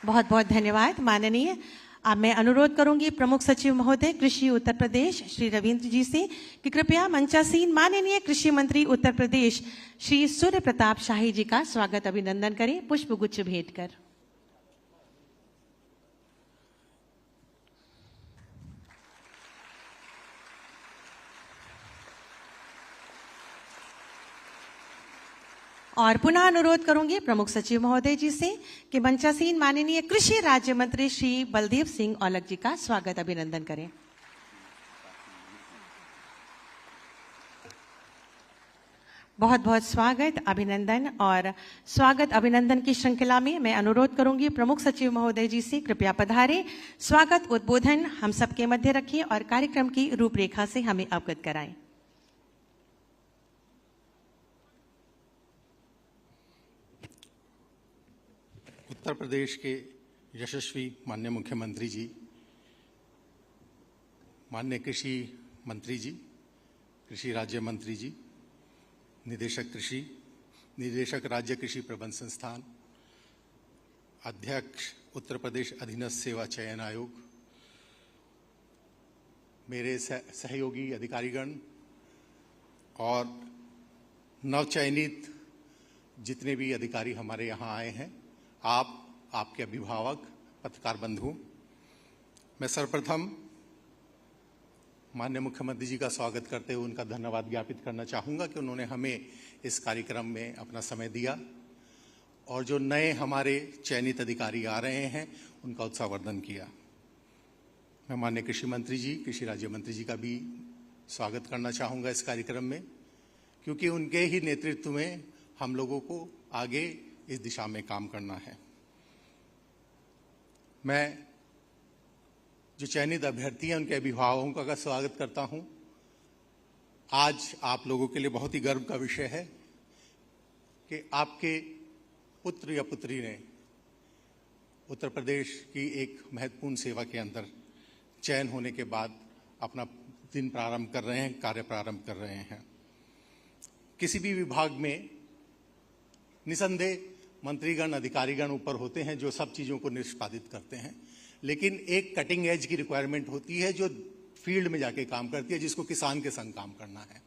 बहुत बहुत धन्यवाद माननीय। अब मैं अनुरोध करूंगी प्रमुख सचिव महोदय कृषि उत्तर प्रदेश श्री रविंद्र जी से कि कृपया मंचासीन माननीय कृषि मंत्री उत्तर प्रदेश श्री सूर्य प्रताप शाही जी का स्वागत अभिनंदन करें पुष्पगुच्छ भेंट कर। और पुनः अनुरोध करूंगी प्रमुख सचिव महोदय जी से कि मंचासीन माननीय कृषि राज्य मंत्री श्री बलदेव सिंह औलख जी का स्वागत अभिनंदन करें। बहुत बहुत स्वागत अभिनंदन। और स्वागत अभिनंदन की श्रृंखला में मैं अनुरोध करूंगी प्रमुख सचिव महोदय जी से कृपया पधारें, स्वागत उद्बोधन हम सबके मध्य रखें और कार्यक्रम की रूपरेखा से हमें अवगत कराएं। उत्तर प्रदेश के यशस्वी माननीय मुख्यमंत्री जी, माननीय कृषि मंत्री जी, कृषि राज्य मंत्री जी, निदेशक राज्य कृषि प्रबंध संस्थान, अध्यक्ष उत्तर प्रदेश अधीनस्थ सेवा चयन आयोग, मेरे सहयोगी अधिकारीगण और नवचयनित जितने भी अधिकारी हमारे यहाँ आए हैं, आपके अभिभावक, पत्रकार बंधु, मैं सर्वप्रथम माननीय मुख्यमंत्री जी का स्वागत करते हुए उनका धन्यवाद ज्ञापित करना चाहूँगा कि उन्होंने हमें इस कार्यक्रम में अपना समय दिया और जो नए हमारे चयनित अधिकारी आ रहे हैं उनका उत्साहवर्धन किया। मैं माननीय कृषि मंत्री जी, कृषि राज्य मंत्री जी का भी स्वागत करना चाहूँगा इस कार्यक्रम में, क्योंकि उनके ही नेतृत्व में हम लोगों को आगे इस दिशा में काम करना है। मैं जो चयनित अभ्यर्थी हैं उनके अभिभावकों का स्वागत करता हूं। आज आप लोगों के लिए बहुत ही गर्व का विषय है कि आपके पुत्र या पुत्री ने उत्तर प्रदेश की एक महत्वपूर्ण सेवा के अंदर चयन होने के बाद अपना दिन प्रारंभ कर रहे हैं, कार्य प्रारंभ कर रहे हैं। किसी भी विभाग में निसंदेह मंत्रीगण, अधिकारीगण ऊपर होते हैं जो सब चीज़ों को निष्पादित करते हैं, लेकिन एक कटिंग एज की रिक्वायरमेंट होती है जो फील्ड में जाके काम करती है, जिसको किसान के संग काम करना है।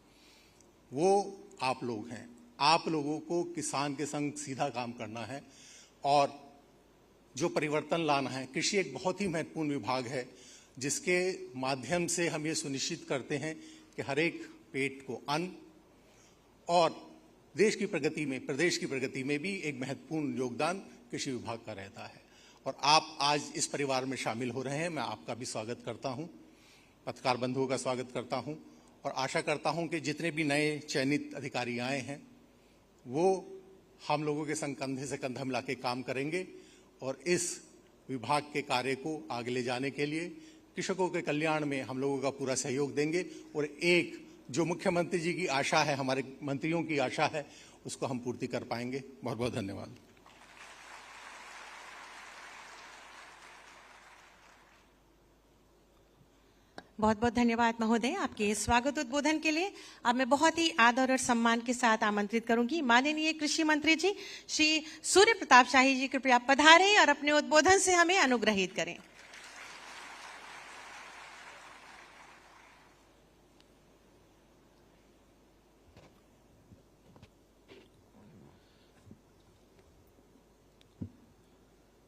वो आप लोग हैं। आप लोगों को किसान के संग सीधा काम करना है और जो परिवर्तन लाना है। कृषि एक बहुत ही महत्वपूर्ण विभाग है जिसके माध्यम से हम ये सुनिश्चित करते हैं कि हर एक पेट को अन्न और देश की प्रगति में, प्रदेश की प्रगति में भी एक महत्वपूर्ण योगदान कृषि विभाग का रहता है। और आप आज इस परिवार में शामिल हो रहे हैं, मैं आपका भी स्वागत करता हूं, पत्रकार बंधुओं का स्वागत करता हूं और आशा करता हूं कि जितने भी नए चयनित अधिकारी आए हैं वो हम लोगों के संग कंधे से कंधा मिला के काम करेंगे और इस विभाग के कार्य को आगे ले जाने के लिए कृषकों के कल्याण में हम लोगों का पूरा सहयोग देंगे और एक जो मुख्यमंत्री जी की आशा है, हमारे मंत्रियों की आशा है, उसको हम पूर्ति कर पाएंगे। बहुत बहुत धन्यवाद। बहुत बहुत धन्यवाद महोदय आपके स्वागत उद्बोधन के लिए। अब मैं बहुत ही आदर और सम्मान के साथ आमंत्रित करूंगी माननीय कृषि मंत्री जी श्री सूर्य प्रताप शाही जी, कृपया पधारें और अपने उद्बोधन से हमें अनुग्रहित करें।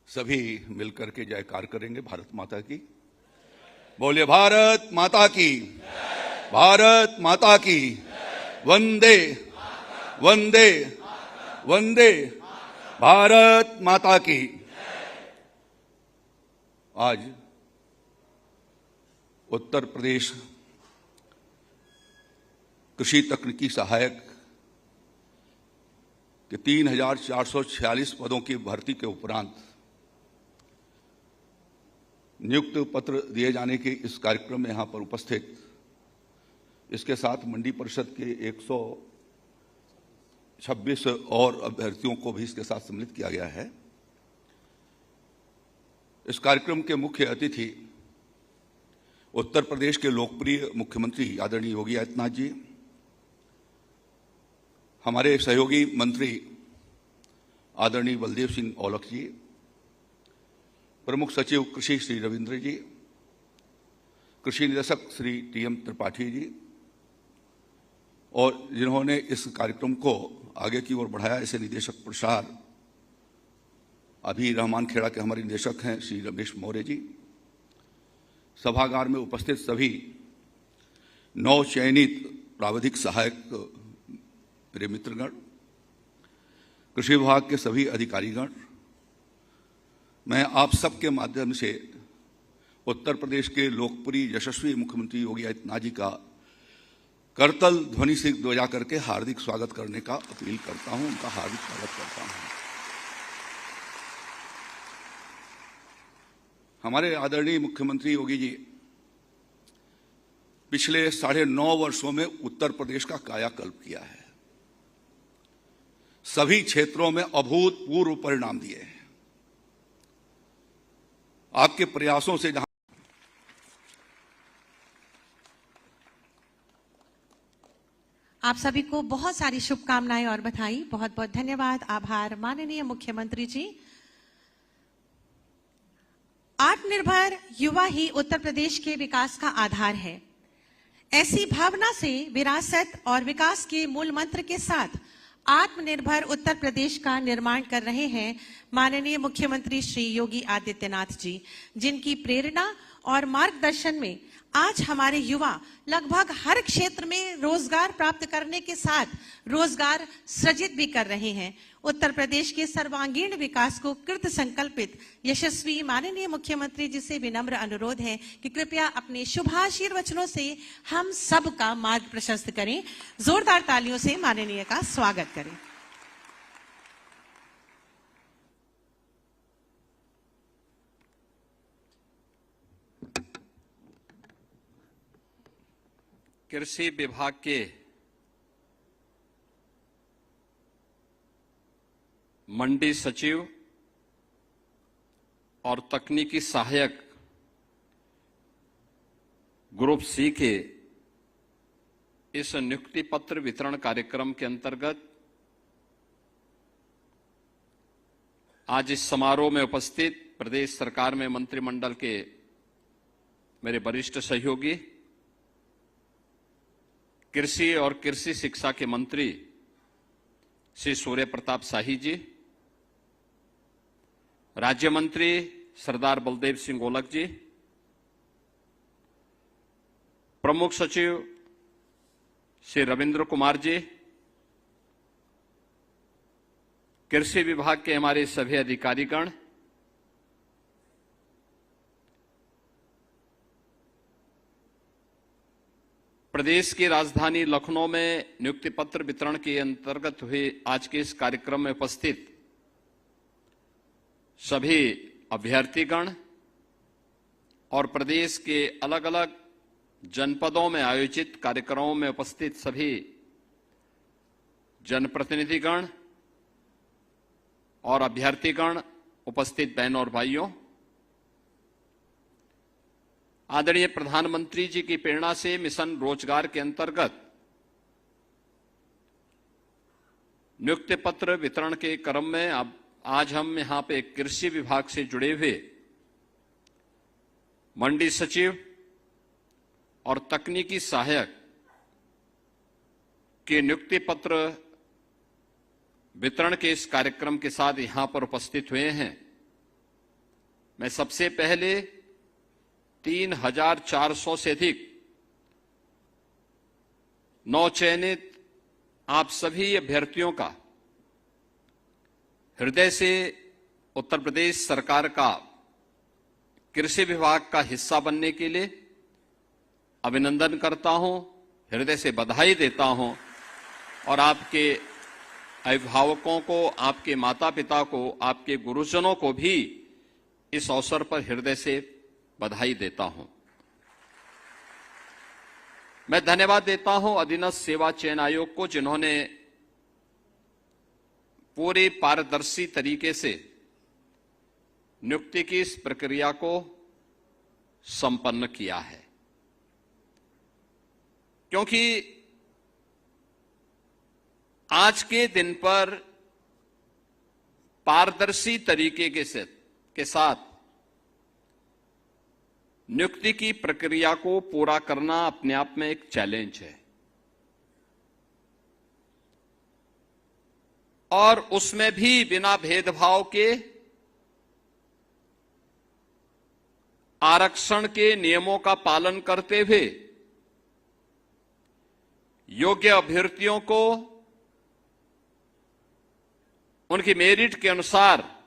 सभी मिलकर के जयकार करेंगे भारत माता की। बोलिए भारत माता की, भारत माता की, वंदे वंदे वंदे भारत माता की। आज उत्तर प्रदेश कृषि तकनीकी सहायक के 3,446 पदों की भर्ती के उपरांत नियुक्त पत्र दिए जाने के इस कार्यक्रम में यहाँ पर उपस्थित, इसके साथ मंडी परिषद के 126 और अभ्यर्थियों को भी इसके साथ सम्मिलित किया गया है। इस कार्यक्रम के मुख्य अतिथि उत्तर प्रदेश के लोकप्रिय मुख्यमंत्री आदरणीय योगी आदित्यनाथ जी, हमारे सहयोगी मंत्री आदरणीय बलदेव सिंह औलख जी, प्रमुख सचिव कृषि श्री रविंद्र जी, कृषि निदेशक श्री टी.एम. त्रिपाठी जी, और जिन्होंने इस कार्यक्रम को आगे की ओर बढ़ाया, ऐसे निदेशक प्रसार अभी रहमान खेड़ा के हमारे निदेशक हैं श्री रमेश मौर्य जी, सभागार में उपस्थित सभी नव चयनित प्राविधिक सहायक मेरे मित्रगण, कृषि विभाग के सभी अधिकारीगण, मैं आप सबके माध्यम से उत्तर प्रदेश के लोकप्रिय यशस्वी मुख्यमंत्री योगी आदित्यनाथ जी का करतल ध्वनि से बजा करके हार्दिक स्वागत करने का अपील करता हूं, उनका हार्दिक स्वागत करता हूं। हमारे आदरणीय मुख्यमंत्री योगी जी पिछले 9.5 वर्षों में उत्तर प्रदेश का कायाकल्प किया है, सभी क्षेत्रों में अभूतपूर्व परिणाम दिए हैं। आपके प्रयासों से जहां आप सभी को बहुत सारी शुभकामनाएं और बधाई। बहुत बहुत धन्यवाद, आभार माननीय मुख्यमंत्री जी। आत्मनिर्भर युवा ही उत्तर प्रदेश के विकास का आधार है। ऐसी भावना से विरासत और विकास के मूल मंत्र के साथ आत्मनिर्भर उत्तर प्रदेश का निर्माण कर रहे हैं माननीय मुख्यमंत्री श्री योगी आदित्यनाथ जी, जिनकी प्रेरणा और मार्गदर्शन में आज हमारे युवा लगभग हर क्षेत्र में रोजगार प्राप्त करने के साथ रोजगार सृजित भी कर रहे हैं। उत्तर प्रदेश के सर्वांगीण विकास को कृत संकल्पित यशस्वी माननीय मुख्यमंत्री जी से विनम्र अनुरोध है कि कृपया अपने शुभाशीर्वचनों से हम सब का मार्ग प्रशस्त करें। जोरदार तालियों से माननीय का स्वागत करें। कृषि विभाग के मंडी सचिव और तकनीकी सहायक ग्रुप सी के इस नियुक्ति पत्र वितरण कार्यक्रम के अंतर्गत आज इस समारोह में उपस्थित प्रदेश सरकार में मंत्रिमंडल के मेरे वरिष्ठ सहयोगी, कृषि और कृषि शिक्षा के मंत्री श्री सूर्य प्रताप शाही जी, राज्य मंत्री सरदार बलदेव सिंह गोलक जी, प्रमुख सचिव श्री रविंद्र कुमार जी, कृषि विभाग के हमारे सभी अधिकारीगण, प्रदेश की राजधानी लखनऊ में नियुक्ति पत्र वितरण के अंतर्गत हुए आज के इस कार्यक्रम में उपस्थित सभी अभ्यर्थीगण और प्रदेश के अलग अलग जनपदों में आयोजित कार्यक्रमों में उपस्थित सभी जनप्रतिनिधिगण और अभ्यर्थीगण, उपस्थित बहनों और भाइयों, आदरणीय प्रधानमंत्री जी की प्रेरणा से मिशन रोजगार के अंतर्गत नियुक्ति पत्र वितरण के क्रम में अब आज हम यहां पे कृषि विभाग से जुड़े हुए मंडी सचिव और तकनीकी सहायक के नियुक्ति पत्र वितरण के इस कार्यक्रम के साथ यहां पर उपस्थित हुए हैं। मैं सबसे पहले 3,400 से अधिक नवचयनित आप सभी अभ्यर्थियों का हृदय से उत्तर प्रदेश सरकार का कृषि विभाग का हिस्सा बनने के लिए अभिनंदन करता हूं, हृदय से बधाई देता हूं और आपके अभिभावकों को, आपके माता पिता को, आपके गुरुजनों को भी इस अवसर पर हृदय से बधाई देता हूं। मैं धन्यवाद देता हूं अधीनस्थ सेवा चयन आयोग को, जिन्होंने पूरी पारदर्शी तरीके से नियुक्ति की इस प्रक्रिया को संपन्न किया है, क्योंकि आज के दिन पर पारदर्शी तरीके के साथ नियुक्ति की प्रक्रिया को पूरा करना अपने आप में एक चैलेंज है और उसमें भी बिना भेदभाव के आरक्षण के नियमों का पालन करते हुए योग्य अभ्यर्थियों को उनकी मेरिट के अनुसार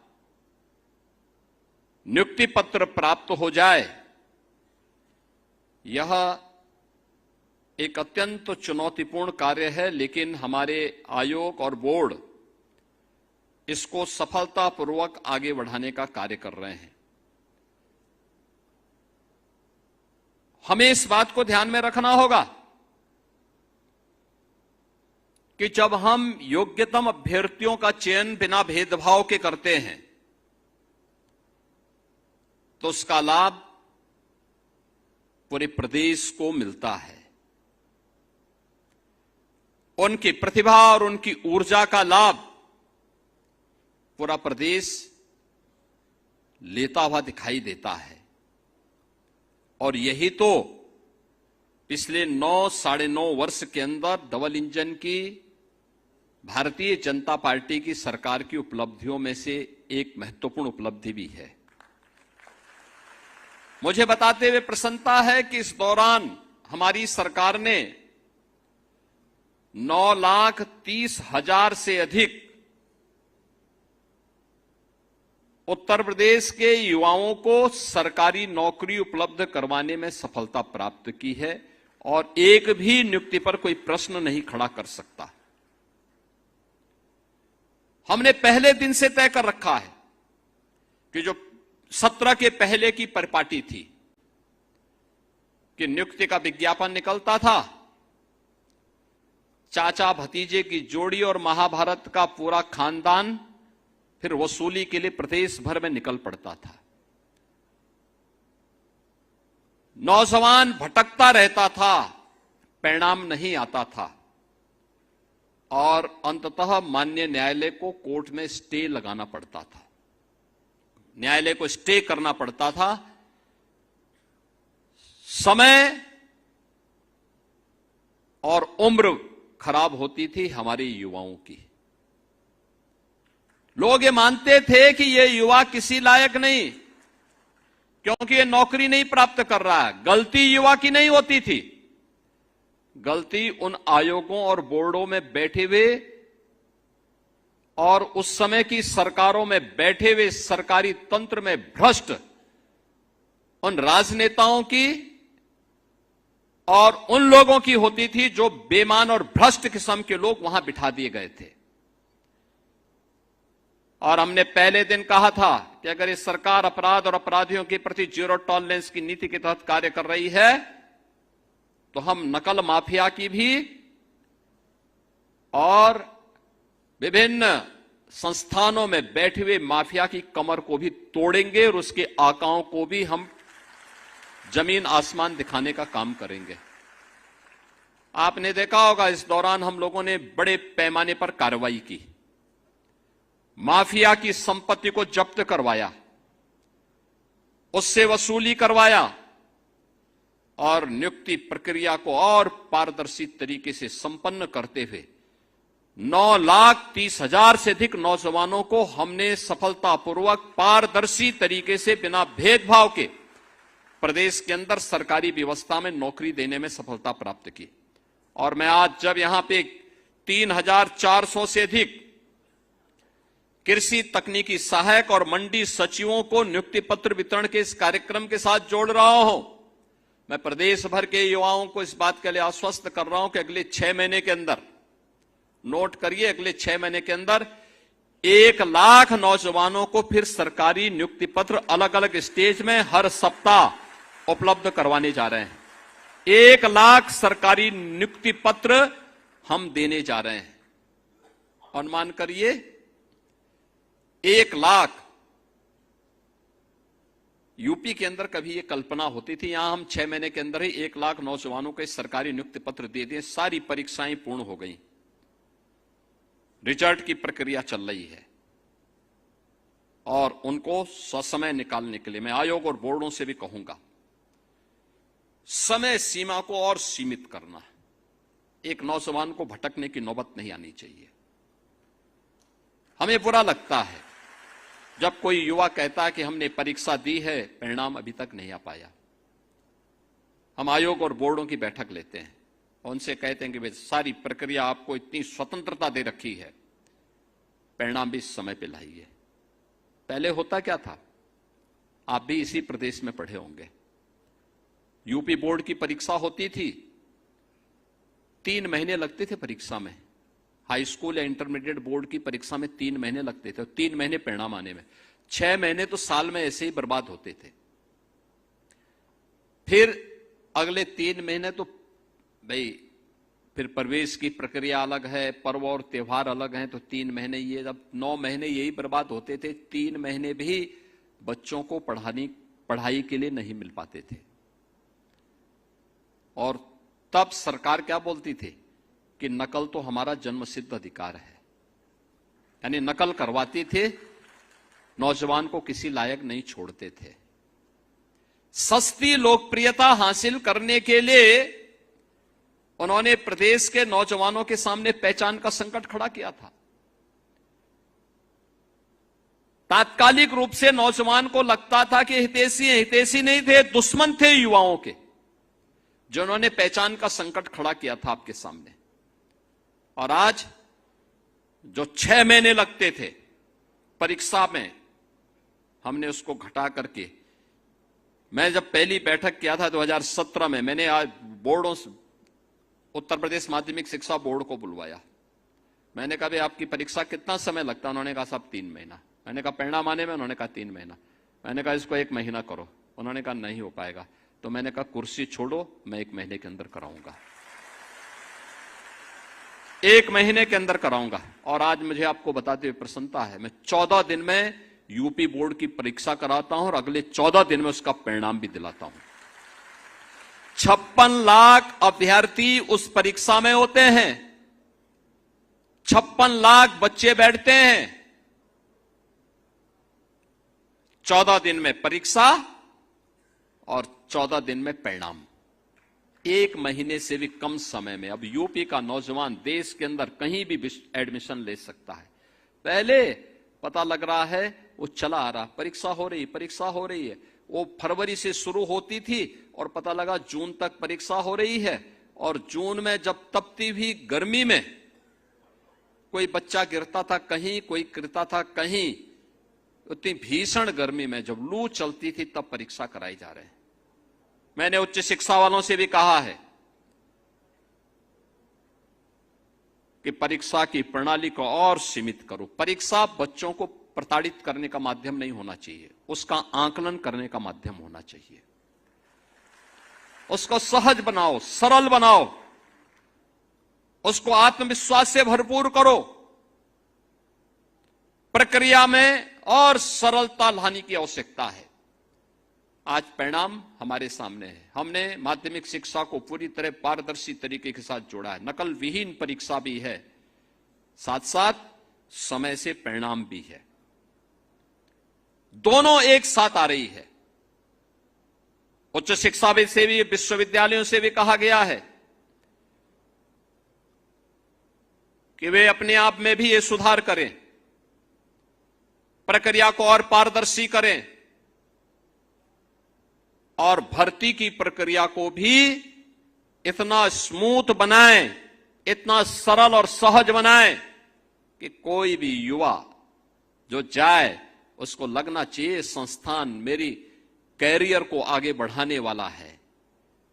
नियुक्ति पत्र प्राप्त हो जाए, यह एक अत्यंत चुनौतीपूर्ण कार्य है। लेकिन हमारे आयोग और बोर्ड इसको सफलतापूर्वक आगे बढ़ाने का कार्य कर रहे हैं। हमें इस बात को ध्यान में रखना होगा कि जब हम योग्यतम अभ्यर्थियों का चयन बिना भेदभाव के करते हैं तो उसका लाभ पूरे प्रदेश को मिलता है। उनकी प्रतिभा और उनकी ऊर्जा का लाभ पूरा प्रदेश लेता हुआ दिखाई देता है और यही तो पिछले 9-9.5 वर्ष के अंदर डबल इंजन की भारतीय जनता पार्टी की सरकार की उपलब्धियों में से एक महत्वपूर्ण उपलब्धि भी है। मुझे बताते हुए प्रसन्नता है कि इस दौरान हमारी सरकार ने 9,30,000 से अधिक उत्तर प्रदेश के युवाओं को सरकारी नौकरी उपलब्ध करवाने में सफलता प्राप्त की है और एक भी नियुक्ति पर कोई प्रश्न नहीं खड़ा कर सकता। हमने पहले दिन से तय कर रखा है कि जो 17 के पहले की परिपाटी थी कि नियुक्ति का विज्ञापन निकलता था, चाचा भतीजे की जोड़ी और महाभारत का पूरा खानदान फिर वसूली के लिए प्रदेश भर में निकल पड़ता था। नौजवान भटकता रहता था, परिणाम नहीं आता था और अंततः माननीय न्यायालय को कोर्ट में स्टे लगाना पड़ता था, न्यायालय को स्टे करना पड़ता था। समय और उम्र खराब होती थी हमारे युवाओं की। लोग ये मानते थे कि ये युवा किसी लायक नहीं, क्योंकि ये नौकरी नहीं प्राप्त कर रहा है। गलती युवा की नहीं होती थी, गलती उन आयोगों और बोर्डों में बैठे हुए और उस समय की सरकारों में बैठे हुए सरकारी तंत्र में भ्रष्ट उन राजनेताओं की और उन लोगों की होती थी जो बेईमान और भ्रष्ट किस्म के लोग वहां बिठा दिए गए थे। और हमने पहले दिन कहा था कि अगर ये सरकार अपराध और अपराधियों के प्रति जीरो टॉलरेंस की नीति के तहत कार्य कर रही है तो हम नकल माफिया की भी और विभिन्न संस्थानों में बैठे हुए माफिया की कमर को भी तोड़ेंगे और उसके आकाओं को भी हम जमीन आसमान दिखाने का काम करेंगे। आपने देखा होगा इस दौरान हम लोगों ने बड़े पैमाने पर कार्रवाई की, माफिया की संपत्ति को जब्त करवाया, उससे वसूली करवाया और नियुक्ति प्रक्रिया को और पारदर्शी तरीके से संपन्न करते हुए 9,30,000 से अधिक नौजवानों को हमने सफलतापूर्वक पारदर्शी तरीके से बिना भेदभाव के प्रदेश के अंदर सरकारी व्यवस्था में नौकरी देने में सफलता प्राप्त की। और मैं आज जब यहां पे 3,400 से अधिक कृषि तकनीकी सहायक और मंडी सचिवों को नियुक्ति पत्र वितरण के इस कार्यक्रम के साथ जोड़ रहा हूं, मैं प्रदेश भर के युवाओं को इस बात के लिए आश्वस्त कर रहा हूं कि अगले 6 महीने के अंदर, नोट करिए, अगले 6 महीने के अंदर 1 लाख नौजवानों को फिर सरकारी नियुक्ति पत्र अलग अलग स्टेज में हर सप्ताह उपलब्ध करवाने जा रहे हैं। 1 लाख सरकारी नियुक्ति पत्र हम देने जा रहे हैं। अनुमान करिए 1 लाख। यूपी के अंदर कभी ये कल्पना होती थी, यहां हम 6 महीने के अंदर ही 1 लाख नौजवानों को सरकारी नियुक्ति पत्र दे दिए। सारी परीक्षाएं पूर्ण हो गई, रिजल्ट की प्रक्रिया चल रही है और उनको ससमय निकालने के लिए मैं आयोग और बोर्डों से भी कहूंगा समय सीमा को और सीमित करना। एक नौजवान को भटकने की नौबत नहीं आनी चाहिए। हमें बुरा लगता है जब कोई युवा कहता है कि हमने परीक्षा दी है, परिणाम अभी तक नहीं आ पाया। हम आयोग और बोर्डों की बैठक लेते हैं और उनसे कहते हैं कि भाई सारी प्रक्रिया आपको इतनी स्वतंत्रता दे रखी है, परिणाम भी समय पे लाइए। पहले होता क्या था, आप भी इसी प्रदेश में पढ़े होंगे। यूपी बोर्ड की परीक्षा होती थी, 3 महीने लगते थे परीक्षा में। हाई स्कूल या इंटरमीडिएट बोर्ड की परीक्षा में 3 महीने लगते थे, 3 महीने परिणाम आने में। 6 महीने तो साल में ऐसे ही बर्बाद होते थे। फिर अगले 3 महीने तो भाई फिर प्रवेश की प्रक्रिया अलग है, पर्व और त्योहार अलग हैं, तो 3 महीने ये, जब 9 महीने यही बर्बाद होते थे। 3 महीने भी बच्चों को पढ़ाई के लिए नहीं मिल पाते थे। और तब सरकार क्या बोलती थी कि नकल तो हमारा जन्मसिद्ध अधिकार है, यानी नकल करवाती थे, नौजवान को किसी लायक नहीं छोड़ते थे। सस्ती लोकप्रियता हासिल करने के लिए उन्होंने प्रदेश के नौजवानों के सामने पहचान का संकट खड़ा किया था। तात्कालिक रूप से नौजवान को लगता था कि हितैषी नहीं थे, दुश्मन थे युवाओं के, जिन्होंने पहचान का संकट खड़ा किया था आपके सामने। और आज जो 6 महीने लगते थे परीक्षा में, हमने उसको घटा करके, मैं जब पहली बैठक किया था 2017 में, मैंने आज बोर्डों, उत्तर प्रदेश माध्यमिक शिक्षा बोर्ड को बुलवाया। मैंने कहा भाई आपकी परीक्षा कितना समय लगता है? उन्होंने कहा साहब 3 महीना। मैंने कहा परिणाम आने में? उन्होंने कहा 3 महीना। मैंने कहा इसको 1 महीना करो। उन्होंने कहा नहीं हो पाएगा। तो मैंने कहा कुर्सी छोड़ो, मैं 1 महीने के अंदर कराऊंगा, 1 महीने के अंदर कराऊंगा। और आज मुझे आपको बताते हुए प्रसन्नता है, मैं 14 दिन में यूपी बोर्ड की परीक्षा कराता हूं और अगले 14 दिन में उसका परिणाम भी दिलाता हूं। 56 लाख अभ्यर्थी उस परीक्षा में होते हैं, 56 लाख बच्चे बैठते हैं। 14 दिन में परीक्षा और 14 दिन में परिणाम। 1 महीने से भी कम समय में अब यूपी का नौजवान देश के अंदर कहीं भी एडमिशन ले सकता है। पहले पता लग रहा है वो चला आ रहा, परीक्षा हो रही है। वो फरवरी से शुरू होती थी और पता लगा जून तक परीक्षा हो रही है। और जून में जब तपती हुई गर्मी में कोई बच्चा गिरता था कहीं, कोई गिरता था कहीं, उतनी भीषण गर्मी में जब लू चलती थी तब परीक्षा कराई जा रहे हैं। मैंने उच्च शिक्षा वालों से भी कहा है कि परीक्षा की प्रणाली को और सीमित करो। परीक्षा बच्चों को प्रताड़ित करने का माध्यम नहीं होना चाहिए, उसका आकलन करने का माध्यम होना चाहिए। उसको सहज बनाओ, सरल बनाओ, उसको आत्मविश्वास से भरपूर करो। प्रक्रिया में और सरलता लाने की आवश्यकता है। आज परिणाम हमारे सामने है। हमने माध्यमिक शिक्षा को पूरी तरह पारदर्शी तरीके के साथ जोड़ा है। नकल विहीन परीक्षा भी है, साथ साथ समय से परिणाम भी है। दोनों एक साथ आ रही है। उच्च शिक्षा से भी, विश्वविद्यालयों से भी कहा गया है कि वे अपने आप में भी ये सुधार करें, प्रक्रिया को और पारदर्शी करें और भर्ती की प्रक्रिया को भी इतना स्मूथ बनाएं, इतना सरल और सहज बनाएं कि कोई भी युवा जो जाए उसको लगना चाहिए संस्थान मेरी कैरियर को आगे बढ़ाने वाला है।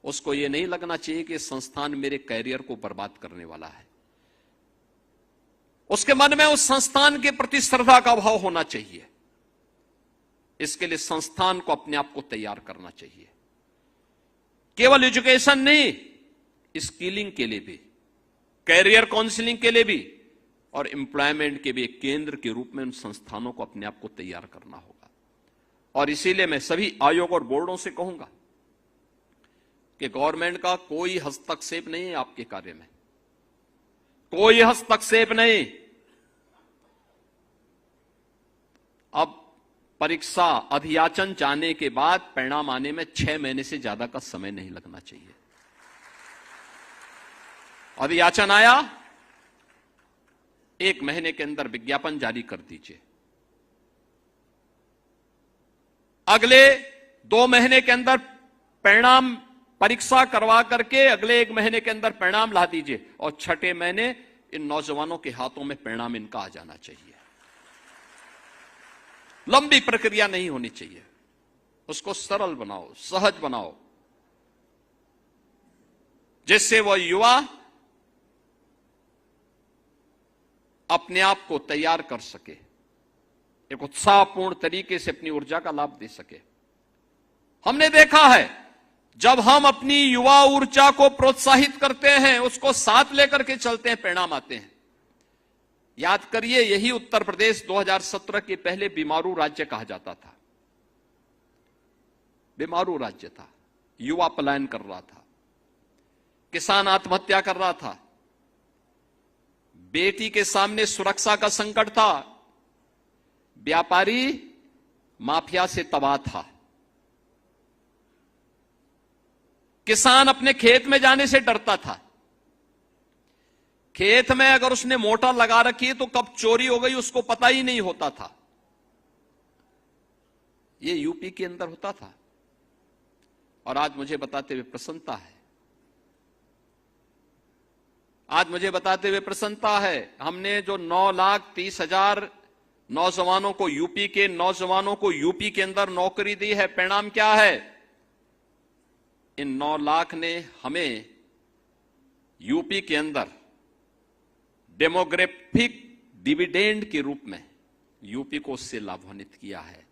उसको ये नहीं लगना चाहिए कि संस्थान मेरे कैरियर को बर्बाद करने वाला है। उसके मन में उस संस्थान के प्रति श्रद्धा का भाव होना चाहिए। इसके लिए संस्थान को अपने आप को तैयार करना चाहिए। केवल एजुकेशन नहीं, स्किलिंग के लिए भी, कैरियर काउंसलिंग के लिए भी और एम्प्लॉयमेंट के भी एक केंद्र के रूप में उन संस्थानों को अपने आप को तैयार करना होगा। और इसीलिए मैं सभी आयोग और बोर्डों से कहूंगा कि गवर्नमेंट का कोई हस्तक्षेप नहीं है आपके कार्य में, कोई हस्तक्षेप नहीं। अब परीक्षा अधियाचन जाने के बाद परिणाम आने में 6 महीने से ज्यादा का समय नहीं लगना चाहिए। अधियाचन आया, 1 महीने के अंदर विज्ञापन जारी कर दीजिए, अगले 2 महीने के अंदर परिणाम परीक्षा करवा करके अगले 1 महीने के अंदर परिणाम ला दीजिए, और 6ठे महीने इन नौजवानों के हाथों में परिणाम इनका आ जाना चाहिए। लंबी प्रक्रिया नहीं होनी चाहिए, उसको सरल बनाओ, सहज बनाओ, जिससे वह युवा अपने आप को तैयार कर सके, एक उत्साहपूर्ण तरीके से अपनी ऊर्जा का लाभ दे सके। हमने देखा है, जब हम अपनी युवा ऊर्जा को प्रोत्साहित करते हैं, उसको साथ लेकर के चलते हैं, परिणाम आते हैं। याद करिए, यही उत्तर प्रदेश 2017 के पहले बीमारू राज्य कहा जाता था। बीमारू राज्य था, युवा पलायन कर रहा था, किसान आत्महत्या कर रहा था, बेटी के सामने सुरक्षा का संकट था, व्यापारी माफिया से तबाह था, किसान अपने खेत में जाने से डरता था। खेत में अगर उसने मोटर लगा रखी है तो कब चोरी हो गई उसको पता ही नहीं होता था। यह यूपी के अंदर होता था, और आज मुझे बताते हुए प्रसन्नता है, आज मुझे बताते हुए प्रसन्नता है, हमने जो 9,30,000 नौजवानों को, यूपी के नौजवानों को यूपी के अंदर नौकरी दी है। परिणाम क्या है? इन 9 लाख ने हमें यूपी के अंदर डेमोग्राफिक डिविडेंड के रूप में यूपी को उससे लाभान्वित किया है।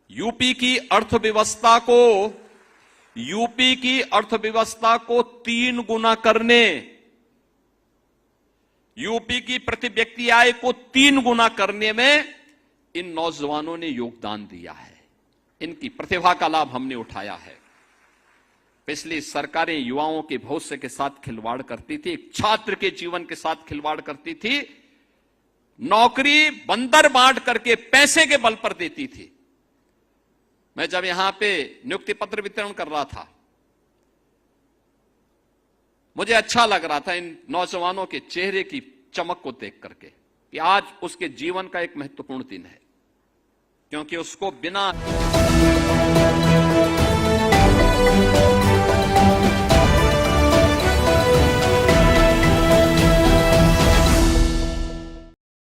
यूपी की अर्थव्यवस्था को 3 गुना करने, यूपी की प्रति व्यक्ति आय को 3 गुना करने में इन नौजवानों ने योगदान दिया है। इनकी प्रतिभा का लाभ हमने उठाया है। पिछली सरकारें युवाओं के भविष्य के साथ खिलवाड़ करती थी, एक छात्र के जीवन के साथ खिलवाड़ करती थी, नौकरी बंदर बांट करके पैसे के बल पर देती थी। मैं जब यहां पे नियुक्ति पत्र वितरण कर रहा था, मुझे अच्छा लग रहा था इन नौजवानों के चेहरे की चमक को देख करके कि आज उसके जीवन का एक महत्वपूर्ण दिन है, क्योंकि उसको बिना